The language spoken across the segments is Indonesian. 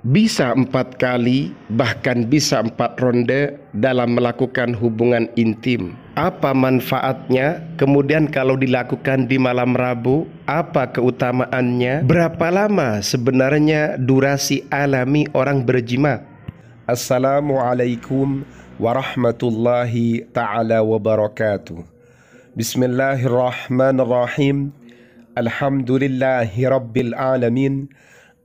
bisa 4 kali, bahkan bisa 4 ronde dalam melakukan hubungan intim. Apa manfaatnya? Kemudian kalau dilakukan di malam Rabu, apa keutamaannya? Berapa lama sebenarnya durasi alami orang berjima? Assalamualaikum warahmatullahi ta'ala wabarakatuh. Bismillahirrahmanirrahim. Alhamdulillahi rabbil alamin.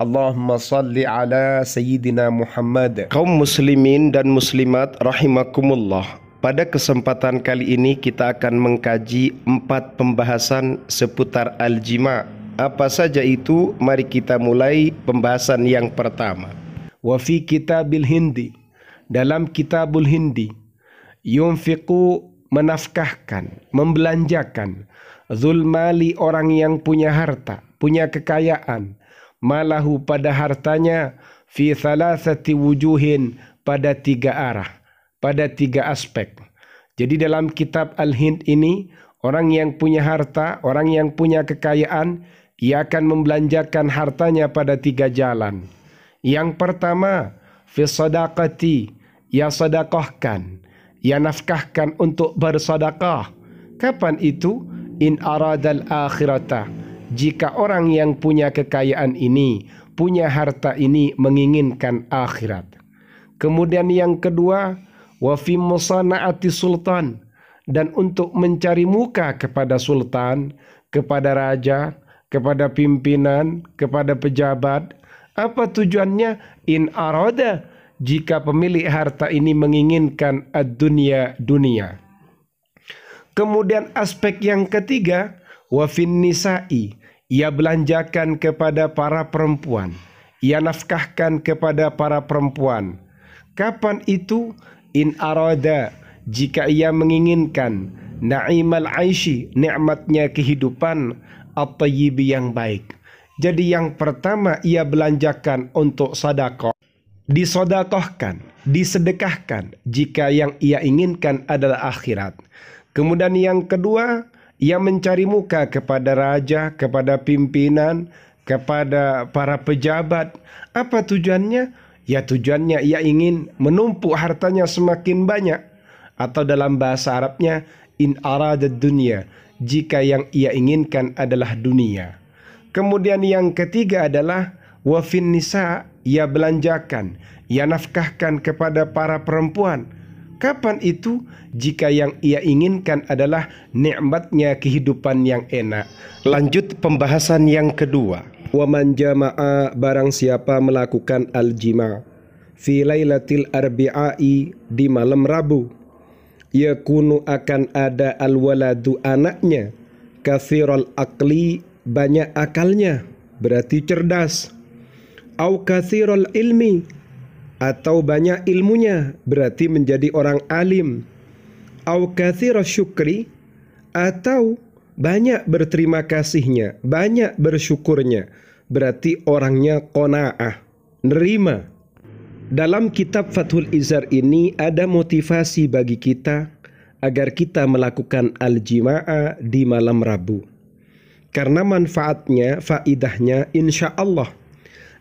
Allahumma salli ala Sayyidina Muhammad. Kaum muslimin dan muslimat rahimakumullah. Pada kesempatan kali ini kita akan mengkaji 4 pembahasan seputar al-jima'. Apa saja itu? Mari kita mulai pembahasan yang pertama. Wa fi kitabil hindi, dalam kitabul hindi, yunfiqu, menafkahkan, membelanjakan, zulmali, orang yang punya harta, punya kekayaan, malahu, pada hartanya, fi thalathati wujuhin, pada 3 arah, pada 3 aspek. Jadi dalam kitab Al-Hind ini, orang yang punya harta, orang yang punya kekayaan, ia akan membelanjakan hartanya pada 3 jalan. Yang pertama, fi sadaqati, ia sedekahkan, ia nafkahkan untuk bersedekah. Kapan itu? In aradal akhirata, jika orang yang punya kekayaan ini, punya harta ini menginginkan akhirat. Kemudian yang kedua, wa fi musana'ati sultan, dan untuk mencari muka kepada sultan, kepada raja, kepada pimpinan, kepada pejabat. Apa tujuannya? In arada, jika pemilik harta ini menginginkan ad-dunya, dunia. Kemudian aspek yang ketiga, wa fin nisa'i, ia belanjakan kepada para perempuan, ia nafkahkan kepada para perempuan. Kapan itu? In arada, jika ia menginginkan na'imal aishi, nikmatnya kehidupan, at-tayyib, yang baik. Jadi yang pertama ia belanjakan untuk sedekah, disedekahkan, disedekahkan jika yang ia inginkan adalah akhirat. Kemudian yang kedua, ia mencari muka kepada raja, kepada pimpinan, kepada para pejabat. Apa tujuannya? Ya tujuannya ia ingin menumpuk hartanya semakin banyak. Atau dalam bahasa Arabnya, in arada dunya, jika yang ia inginkan adalah dunia. Kemudian yang ketiga adalah wa fin nisa, ia belanjakan, ia nafkahkan kepada para perempuan. Kapan itu? Jika yang ia inginkan adalah nikmatnya kehidupan yang enak. Lanjut pembahasan yang kedua. Wa man jama'a, barang siapa melakukan al-jima' fi lailatil arbi'ai, di malam Rabu, yakunu, akan ada al-waladu, anaknya, kathiral aqli, banyak akalnya, berarti cerdas. Au kathiral ilmi, atau banyak ilmunya, berarti menjadi orang alim. Au kathiral syukri, atau banyak berterima kasihnya, banyak bersyukurnya, berarti orangnya qanaah, nerima. Dalam kitab Fathul Izar ini ada motivasi bagi kita agar kita melakukan al-jima'a di malam Rabu. Karena manfaatnya, faidahnya, insya Allah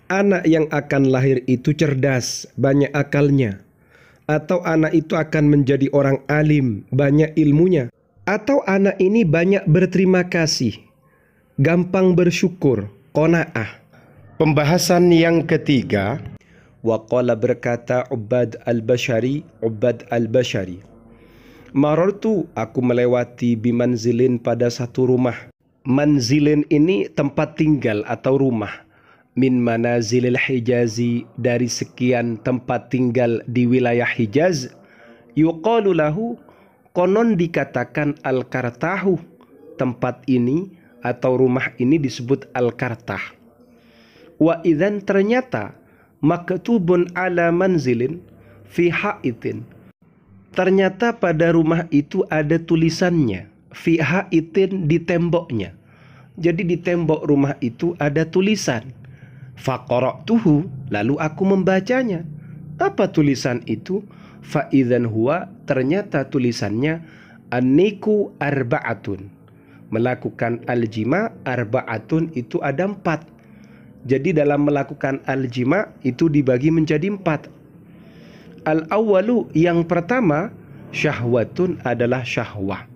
anak yang akan lahir itu cerdas, banyak akalnya. Atau anak itu akan menjadi orang alim, banyak ilmunya. Atau anak ini banyak berterima kasih, gampang bersyukur, qanaah. Pembahasan yang ketiga, waqala, berkata Ubad al-Bashari, marartu, aku melewati, bimanzilin, pada satu rumah. Manzilin ini tempat tinggal atau rumah. Min manazilil Hijazi, dari sekian tempat tinggal di wilayah Hijaz. Yuqalu lahu, konon dikatakan al-Kartahu. Tempat ini atau rumah ini disebut al-Kartah. Wa idzan, ternyata, maktubun ala manzilin fi haitin, ternyata pada rumah itu ada tulisannya, fi haitin, di temboknya. Jadi di tembok rumah itu ada tulisan. Faqara'tuhu, lalu aku membacanya. Apa tulisan itu? Fa idzan huwa, ternyata tulisannya, anniku arba'atun, melakukan al-jima' arba'atun, itu ada 4. Jadi dalam melakukan al-jima' itu dibagi menjadi 4. Al-awwalu, yang pertama, syahwatun adalah syahwah.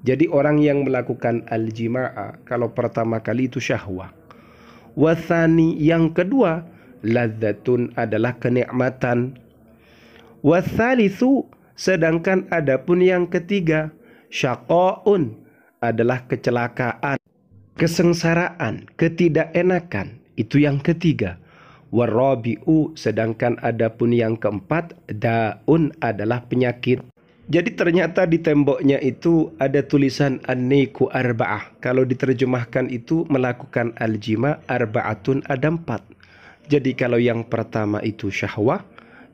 Jadi orang yang melakukan al-jima'a kalau pertama kali itu syahwah. Wathani, yang kedua, ladzatun adalah kenikmatan. Wathalithu, sedangkan adapun yang ketiga, syaqaun adalah kecelakaan, kesengsaraan, ketidakenakan. Itu yang ketiga. Warabi'u, sedangkan adapun yang keempat, daun adalah penyakit. Jadi ternyata di temboknya itu ada tulisan an-niku arba'ah. Kalau diterjemahkan itu melakukan al-jima' arba'atun, ada 4. Jadi kalau yang pertama itu syahwah,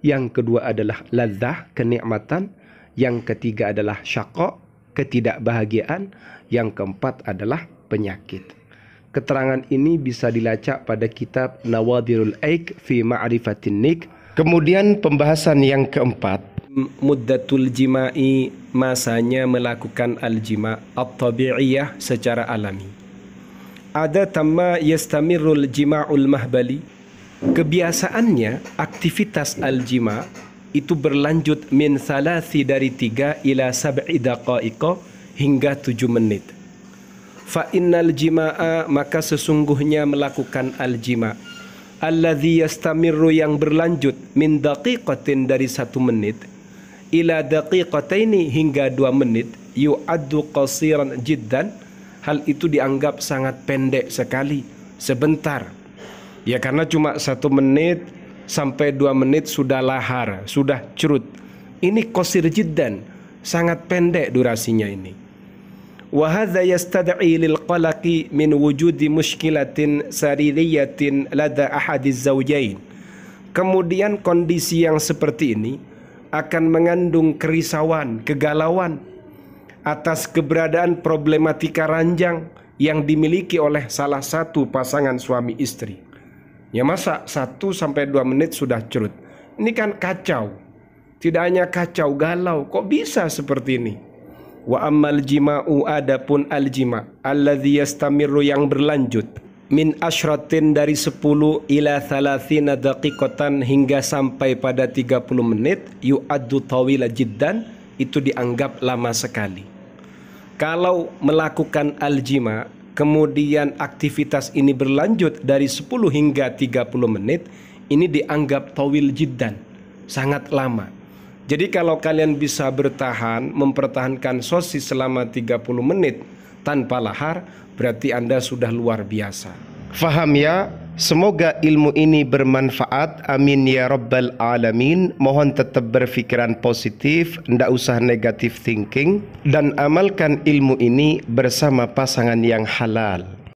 yang kedua adalah ladzah, kenikmatan, yang ketiga adalah syaqa, ketidakbahagiaan, yang keempat adalah penyakit. Keterangan ini bisa dilacak pada kitab Nawadirul Aik fi Ma'rifatin Nik. Kemudian pembahasan yang keempat, muddatul jima'i, masanya melakukan al-jima' at-tabi'iyah secara alami. Ada tamma yastamirul jima'ul mahbali. Kebiasaannya aktivitas al-jima' itu berlanjut min thalathi, dari 3 ila 7 daqaiqa, hingga 7 menit. Fa innal jima'a, maka sesungguhnya melakukan al-jima' alladhi yastamirru, yang berlanjut min daqiqatin, dari 1 menit ila daqiqataini, hingga 2 menit, yu'addu qasiran jiddan, hal itu dianggap sangat pendek sekali, sebentar. Ya karena cuma 1 menit sampai 2 menit sudah lahar, sudah curut. Ini qasir jiddan, sangat pendek durasinya ini. Wa hadza yastad'i lil qalaqi min wujudi mushkilatin saririyatin lada ahadiz zawjain. Kemudian kondisi yang seperti ini akan mengandung kerisauan, kegalauan atas keberadaan problematika ranjang yang dimiliki oleh salah satu pasangan suami istri. Ya masa 1 sampai 2 menit sudah curut. Ini kan kacau. Tidak hanya kacau, galau. Kok bisa seperti ini? Wa ammal jima'u, adapun al-jima' alladhi yastamirru, yang berlanjut min asyratin, dari 10 ila 30 daqiqatan, hingga sampai pada 30 menit, yu'addu tawila jiddan, itu dianggap lama sekali. Kalau melakukan al-jima' kemudian aktivitas ini berlanjut dari 10 hingga 30 menit, ini dianggap tawil jiddan, sangat lama. Jadi kalau kalian bisa bertahan, mempertahankan sosis selama 30 menit tanpa lahar, berarti Anda sudah luar biasa. Faham ya? Semoga ilmu ini bermanfaat. Amin ya rabbal alamin. Mohon tetap berpikiran positif, ndak usah negative thinking, dan amalkan ilmu ini bersama pasangan yang halal.